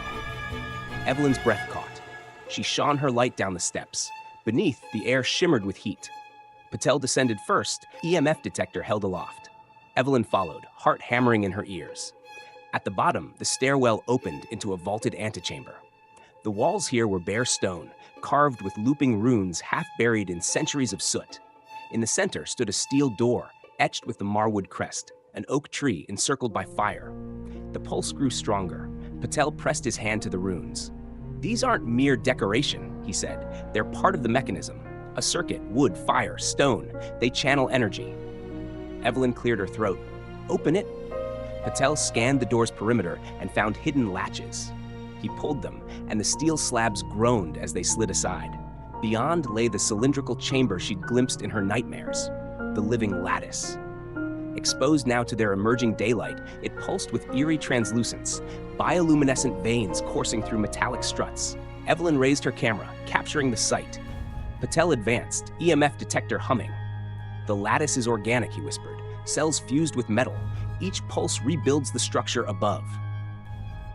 Evelyn's breath caught. She shone her light down the steps. Beneath, the air shimmered with heat. Patel descended first, EMF detector held aloft. Evelyn followed, heart hammering in her ears. At the bottom, the stairwell opened into a vaulted antechamber. The walls here were bare stone, carved with looping runes half buried in centuries of soot. In the center stood a steel door, etched with the Marwood crest, an oak tree encircled by fire. The pulse grew stronger. Patel pressed his hand to the runes. "These aren't mere decoration," he said. "They're part of the mechanism. A circuit, wood, fire, stone. They channel energy." Evelyn cleared her throat. "Open it." Patel scanned the door's perimeter and found hidden latches. He pulled them, and the steel slabs groaned as they slid aside. Beyond lay the cylindrical chamber she'd glimpsed in her nightmares, the living lattice. Exposed now to their emerging daylight, it pulsed with eerie translucence, bioluminescent veins coursing through metallic struts. Evelyn raised her camera, capturing the sight. Patel advanced, EMF detector humming. "The lattice is organic," he whispered. "Cells fused with metal. Each pulse rebuilds the structure above."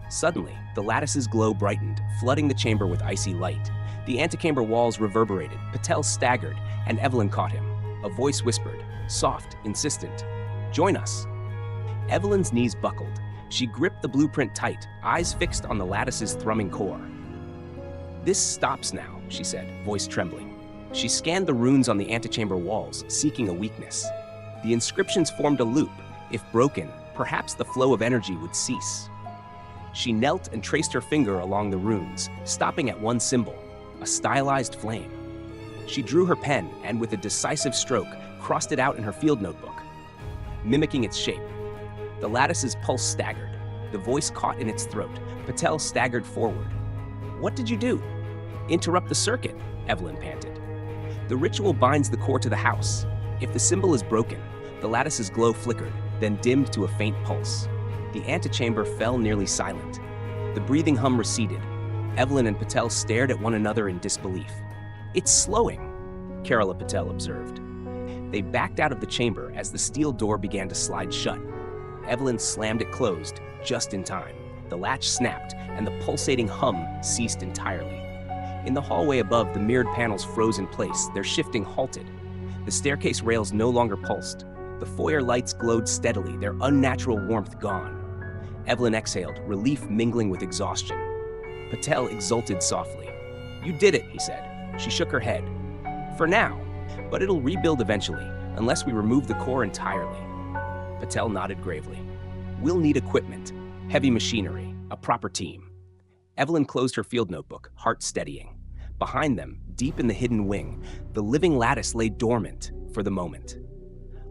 Suddenly, the lattice's glow brightened, flooding the chamber with icy light. The antechamber walls reverberated. Patel staggered, and Evelyn caught him. A voice whispered, soft, insistent, "Join us." Evelyn's knees buckled. She gripped the blueprint tight, eyes fixed on the lattice's thrumming core. "This stops now," she said, voice trembling. She scanned the runes on the antechamber walls, seeking a weakness. The inscriptions formed a loop, If broken, perhaps the flow of energy would cease. She knelt and traced her finger along the runes, stopping at one symbol, a stylized flame. She drew her pen and, with a decisive stroke, crossed it out in her field notebook. Mimicking its shape, the lattice's pulse staggered. The voice caught in its throat. Patel staggered forward. "What did you do?" "Interrupt the circuit," Evelyn panted. "The ritual binds the core to the house. If the symbol is broken," the lattice's glow flickered, then dimmed to a faint pulse. The antechamber fell nearly silent. The breathing hum receded. Evelyn and Patel stared at one another in disbelief. "It's slowing," Kerala Patel observed. They backed out of the chamber as the steel door began to slide shut. Evelyn slammed it closed, just in time. The latch snapped, and the pulsating hum ceased entirely. In the hallway above, the mirrored panels froze in place, their shifting halted. The staircase rails no longer pulsed. The foyer lights glowed steadily, their unnatural warmth gone. Evelyn exhaled, relief mingling with exhaustion. Patel exulted softly. "You did it," he said. She shook her head. "For now, but it'll rebuild eventually, unless we remove the core entirely." Patel nodded gravely. "We'll need equipment, heavy machinery, a proper team." Evelyn closed her field notebook, heart steadying. Behind them, deep in the hidden wing, the living lattice lay dormant for the moment.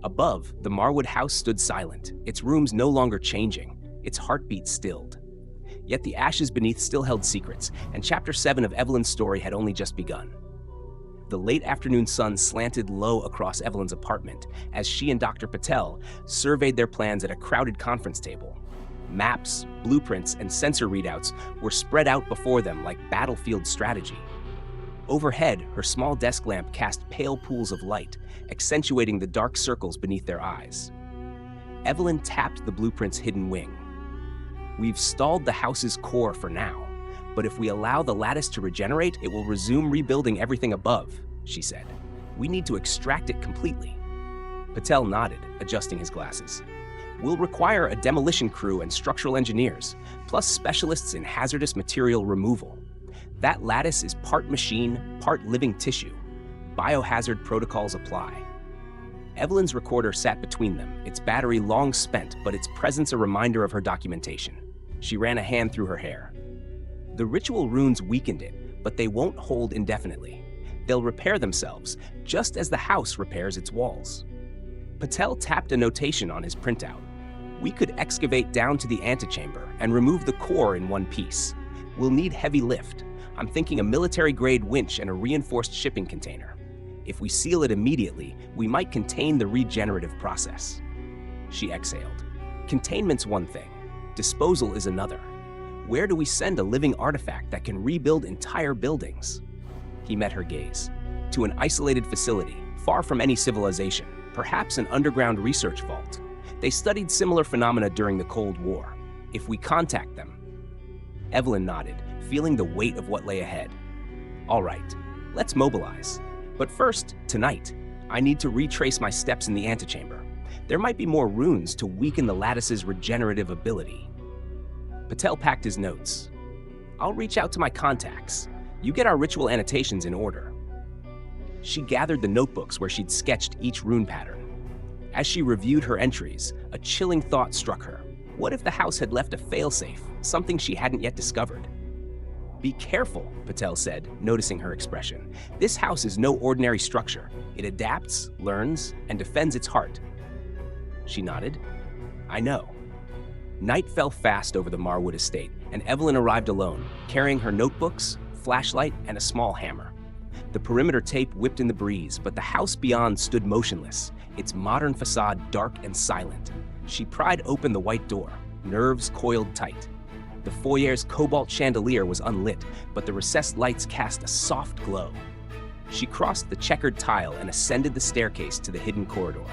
Above, the Marwood house stood silent, its rooms no longer changing, its heartbeat stilled. Yet the ashes beneath still held secrets, and Chapter 7 of Evelyn's story had only just begun. The late afternoon sun slanted low across Evelyn's apartment as she and Dr. Patel surveyed their plans at a crowded conference table. Maps, blueprints, and sensor readouts were spread out before them like battlefield strategy. Overhead, her small desk lamp cast pale pools of light, accentuating the dark circles beneath their eyes. Evelyn tapped the blueprint's hidden wing. "We've stalled the house's core for now, but if we allow the lattice to regenerate, it will resume rebuilding everything above," she said. "We need to extract it completely." Patel nodded, adjusting his glasses. "We'll require a demolition crew and structural engineers, plus specialists in hazardous material removal. That lattice is part machine, part living tissue. Biohazard protocols apply." Evelyn's recorder sat between them, its battery long spent, but its presence a reminder of her documentation. She ran a hand through her hair. "The ritual runes weakened it, but they won't hold indefinitely. They'll repair themselves, just as the house repairs its walls." Patel tapped a notation on his printout. "We could excavate down to the antechamber and remove the core in one piece. We'll need heavy lift. I'm thinking a military-grade winch and a reinforced shipping container. If we seal it immediately, we might contain the regenerative process." She exhaled. "Containment's one thing. Disposal is another. Where do we send a living artifact that can rebuild entire buildings?" He met her gaze. "To an isolated facility, far from any civilization, perhaps an underground research vault. They studied similar phenomena during the Cold War. If we contact them..." Evelyn nodded, feeling the weight of what lay ahead. "All right, let's mobilize. But first, tonight, I need to retrace my steps in the antechamber. There might be more runes to weaken the lattice's regenerative ability." Patel packed his notes. "I'll reach out to my contacts. You get our ritual annotations in order." She gathered the notebooks where she'd sketched each rune pattern. As she reviewed her entries, a chilling thought struck her. What if the house had left a failsafe, something she hadn't yet discovered? "Be careful," Patel said, noticing her expression. "This house is no ordinary structure. It adapts, learns, and defends its heart." She nodded. "I know." Night fell fast over the Marwood estate, and Evelyn arrived alone, carrying her notebooks, flashlight, and a small hammer. The perimeter tape whipped in the breeze, but the house beyond stood motionless, its modern facade dark and silent. She pried open the white door, nerves coiled tight. The foyer's cobalt chandelier was unlit, but the recessed lights cast a soft glow. She crossed the checkered tile and ascended the staircase to the hidden corridor.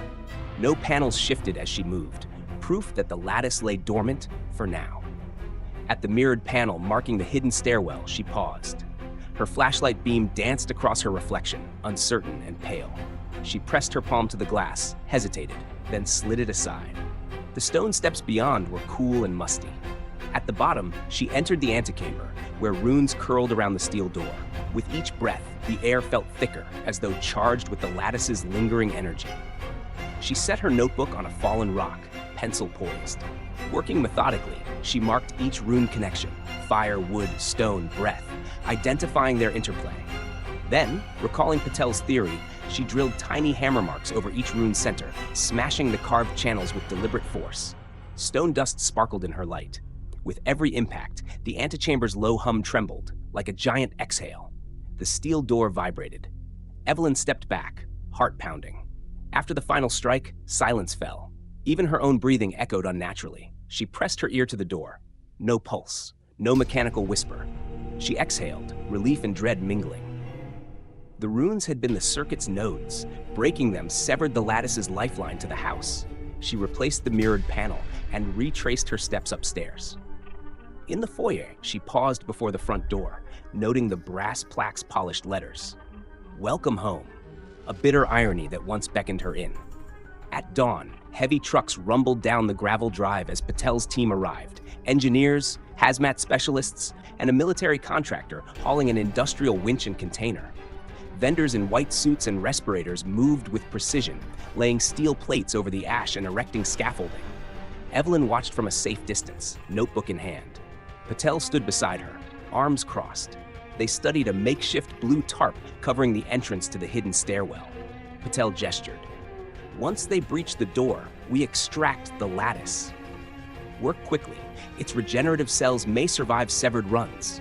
No panels shifted as she moved, proof that the lattice lay dormant for now. At the mirrored panel marking the hidden stairwell, she paused. Her flashlight beam danced across her reflection, uncertain and pale. She pressed her palm to the glass, hesitated, then slid it aside. The stone steps beyond were cool and musty. At the bottom, she entered the antechamber, where runes curled around the steel door. With each breath, the air felt thicker, as though charged with the lattice's lingering energy. She set her notebook on a fallen rock, pencil poised. Working methodically, she marked each rune connection: fire, wood, stone, breath, identifying their interplay. Then, recalling Patel's theory, she drilled tiny hammer marks over each rune's center, smashing the carved channels with deliberate force. Stone dust sparkled in her light. With every impact, the antechamber's low hum trembled, like a giant exhale. The steel door vibrated. Evelyn stepped back, heart pounding. After the final strike, silence fell. Even her own breathing echoed unnaturally. She pressed her ear to the door. No pulse, no mechanical whisper. She exhaled, relief and dread mingling. The runes had been the circuit's nodes. Breaking them severed the lattice's lifeline to the house. She replaced the mirrored panel and retraced her steps upstairs. In the foyer, she paused before the front door, noting the brass plaque's polished letters. Welcome home, a bitter irony that once beckoned her in. At dawn, heavy trucks rumbled down the gravel drive as Patel's team arrived. Engineers, hazmat specialists, and a military contractor hauling an industrial winch and container. Vendors in white suits and respirators moved with precision, laying steel plates over the ash and erecting scaffolding. Evelyn watched from a safe distance, notebook in hand. Patel stood beside her, arms crossed. They studied a makeshift blue tarp covering the entrance to the hidden stairwell. Patel gestured. Once they breach the door, we extract the lattice. Work quickly. Its regenerative cells may survive severed runs.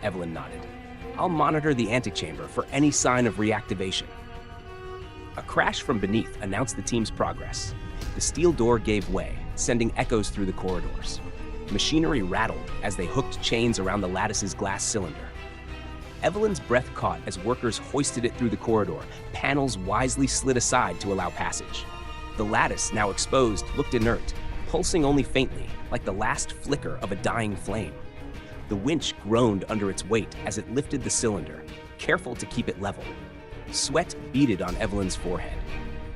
Evelyn nodded. I'll monitor the antechamber for any sign of reactivation. A crash from beneath announced the team's progress. The steel door gave way, sending echoes through the corridors. Machinery rattled as they hooked chains around the lattice's glass cylinder. Evelyn's breath caught as workers hoisted it through the corridor. Panels wisely slid aside to allow passage. The lattice, now exposed, looked inert, pulsing only faintly, like the last flicker of a dying flame. The winch groaned under its weight as it lifted the cylinder, careful to keep it level. Sweat beaded on Evelyn's forehead.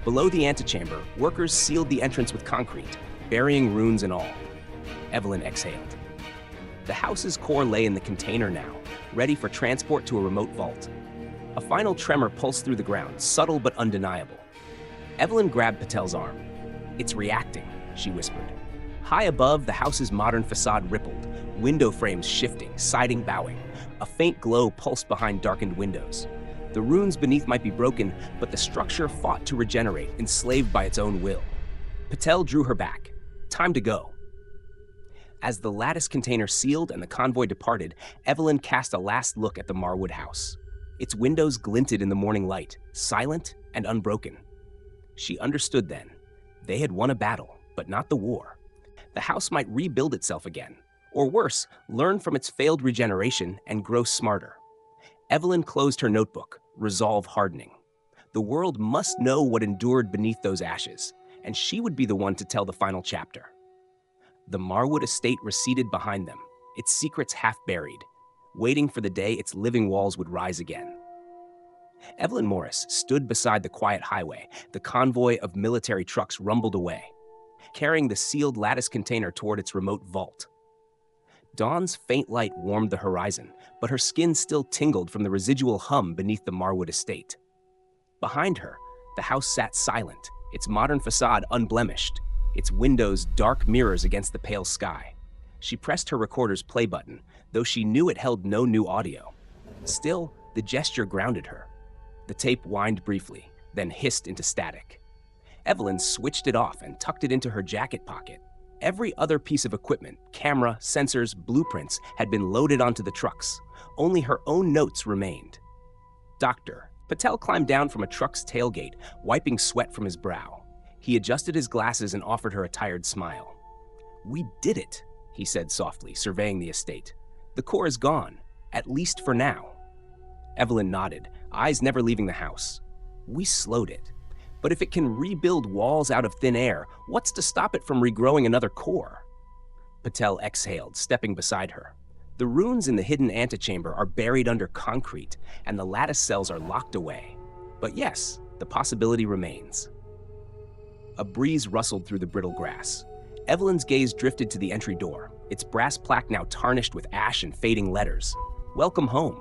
Below the antechamber, workers sealed the entrance with concrete, burying runes and all. Evelyn exhaled. The house's core lay in the container now, ready for transport to a remote vault. A final tremor pulsed through the ground, subtle but undeniable. Evelyn grabbed Patel's arm. It's reacting, she whispered. High above, the house's modern facade rippled, window frames shifting, siding bowing. A faint glow pulsed behind darkened windows. The runes beneath might be broken, but the structure fought to regenerate, enslaved by its own will. Patel drew her back. Time to go. As the lattice container sealed and the convoy departed, Evelyn cast a last look at the Marwood house. Its windows glinted in the morning light, silent and unbroken. She understood then. They had won a battle, but not the war. The house might rebuild itself again, or worse, learn from its failed regeneration and grow smarter. Evelyn closed her notebook, resolve hardening. The world must know what endured beneath those ashes, and she would be the one to tell the final chapter. The Marwood estate receded behind them, its secrets half buried, waiting for the day its living walls would rise again. Evelyn Morris stood beside the quiet highway. The convoy of military trucks rumbled away, carrying the sealed lattice container toward its remote vault. Dawn's faint light warmed the horizon, but her skin still tingled from the residual hum beneath the Marwood estate. Behind her, the house sat silent, its modern facade unblemished, its windows dark mirrors against the pale sky. She pressed her recorder's play button, though she knew it held no new audio. Still, the gesture grounded her. The tape whined briefly, then hissed into static. Evelyn switched it off and tucked it into her jacket pocket. Every other piece of equipment, camera, sensors, blueprints, had been loaded onto the trucks. Only her own notes remained. Doctor. Patel climbed down from a truck's tailgate, wiping sweat from his brow. He adjusted his glasses and offered her a tired smile. We did it, he said softly, surveying the estate. The core is gone, at least for now. Evelyn nodded, eyes never leaving the house. We slowed it. But if it can rebuild walls out of thin air, what's to stop it from regrowing another core? Patel exhaled, stepping beside her. The runes in the hidden antechamber are buried under concrete, and the lattice cells are locked away. But yes, the possibility remains. A breeze rustled through the brittle grass. Evelyn's gaze drifted to the entry door, its brass plaque now tarnished with ash and fading letters. Welcome home.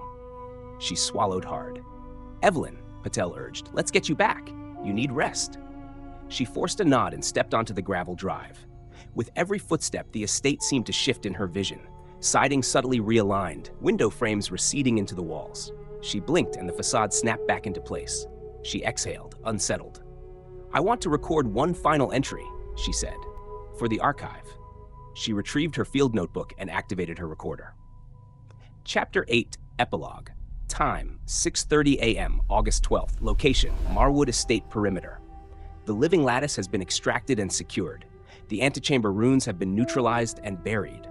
She swallowed hard. Evelyn, Patel urged, let's get you back. You need rest. She forced a nod and stepped onto the gravel drive. With every footstep, the estate seemed to shift in her vision. Siding subtly realigned, window frames receding into the walls. She blinked and the facade snapped back into place. She exhaled, unsettled. "I want to record one final entry," she said, "for the archive." She retrieved her field notebook and activated her recorder. Chapter 8, Epilogue. Time, 6:30 a.m., August 12th. Location, Marwood Estate Perimeter. The living lattice has been extracted and secured. The antechamber runes have been neutralized and buried.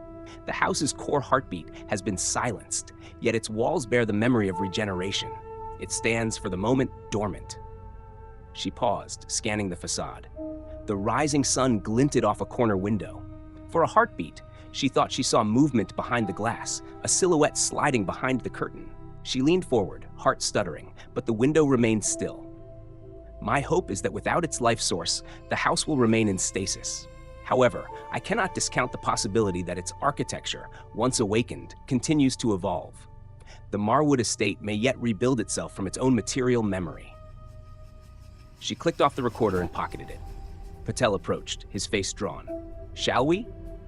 The house's core heartbeat has been silenced, yet its walls bear the memory of regeneration. It stands for the moment dormant. She paused, scanning the facade. The rising sun glinted off a corner window. For a heartbeat, she thought she saw movement behind the glass, a silhouette sliding behind the curtain. She leaned forward, heart stuttering, but the window remained still. "My hope is that without its life source, the house will remain in stasis. However, I cannot discount the possibility that its architecture, once awakened, continues to evolve. The Marwood estate may yet rebuild itself from its own material memory." She clicked off the recorder and pocketed it. Patel approached, his face drawn. "Shall we?"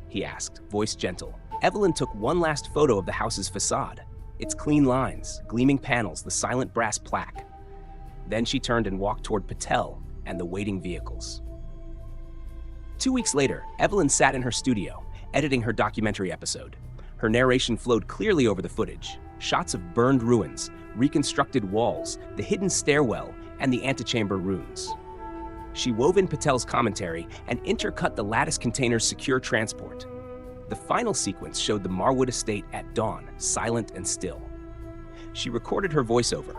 he asked, voice gentle. Evelyn took one last photo of the house's facade, its clean lines, gleaming panels, the silent brass plaque. Then she turned and walked toward Patel and the waiting vehicles. 2 weeks later, Evelyn sat in her studio, editing her documentary episode. Her narration flowed clearly over the footage. Shots of burned ruins, reconstructed walls, the hidden stairwell, and the antechamber ruins. She wove in Patel's commentary and intercut the lattice container's secure transport. The final sequence showed the Marwood estate at dawn, silent and still. She recorded her voiceover.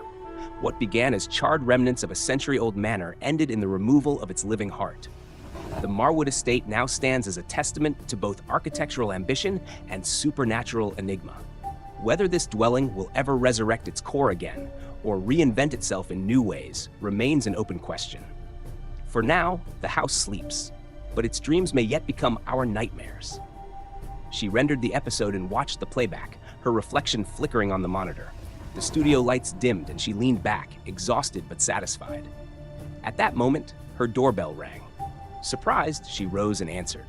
What began as charred remnants of a century-old manor ended in the removal of its living heart. The Marwood estate now stands as a testament to both architectural ambition and supernatural enigma. Whether this dwelling will ever resurrect its core again or reinvent itself in new ways remains an open question. For now, the house sleeps, but its dreams may yet become our nightmares. She rendered the episode and watched the playback, her reflection flickering on the monitor. The studio lights dimmed and she leaned back, exhausted but satisfied. At that moment, her doorbell rang. Surprised, she rose and answered.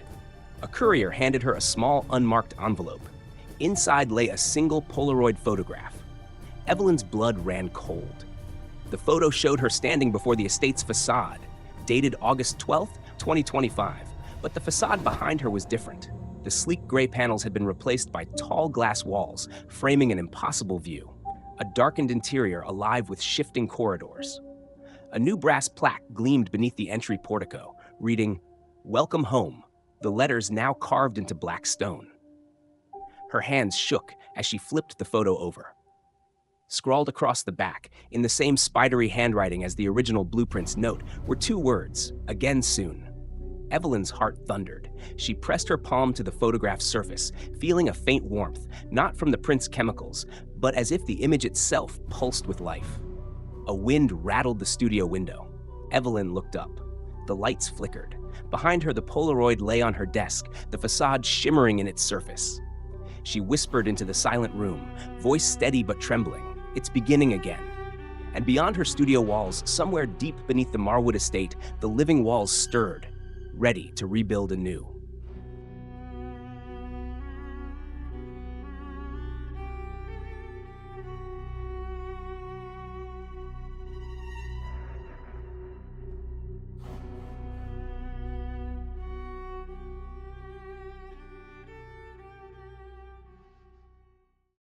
A courier handed her a small, unmarked envelope. Inside lay a single Polaroid photograph. Evelyn's blood ran cold. The photo showed her standing before the estate's facade, dated August 12th, 2025, but the facade behind her was different. The sleek gray panels had been replaced by tall glass walls, framing an impossible view. A darkened interior alive with shifting corridors. A new brass plaque gleamed beneath the entry portico, reading, "Welcome home," the letters now carved into black stone. Her hands shook as she flipped the photo over. Scrawled across the back, in the same spidery handwriting as the original blueprint's note, were 2 words, "Again soon." Evelyn's heart thundered. She pressed her palm to the photograph's surface, feeling a faint warmth, not from the print's chemicals, but as if the image itself pulsed with life. A wind rattled the studio window. Evelyn looked up. The lights flickered. Behind her, the Polaroid lay on her desk, the facade shimmering in its surface. She whispered into the silent room, voice steady but trembling. "It's beginning again." And beyond her studio walls, somewhere deep beneath the Marwood estate, the living walls stirred, ready to rebuild anew.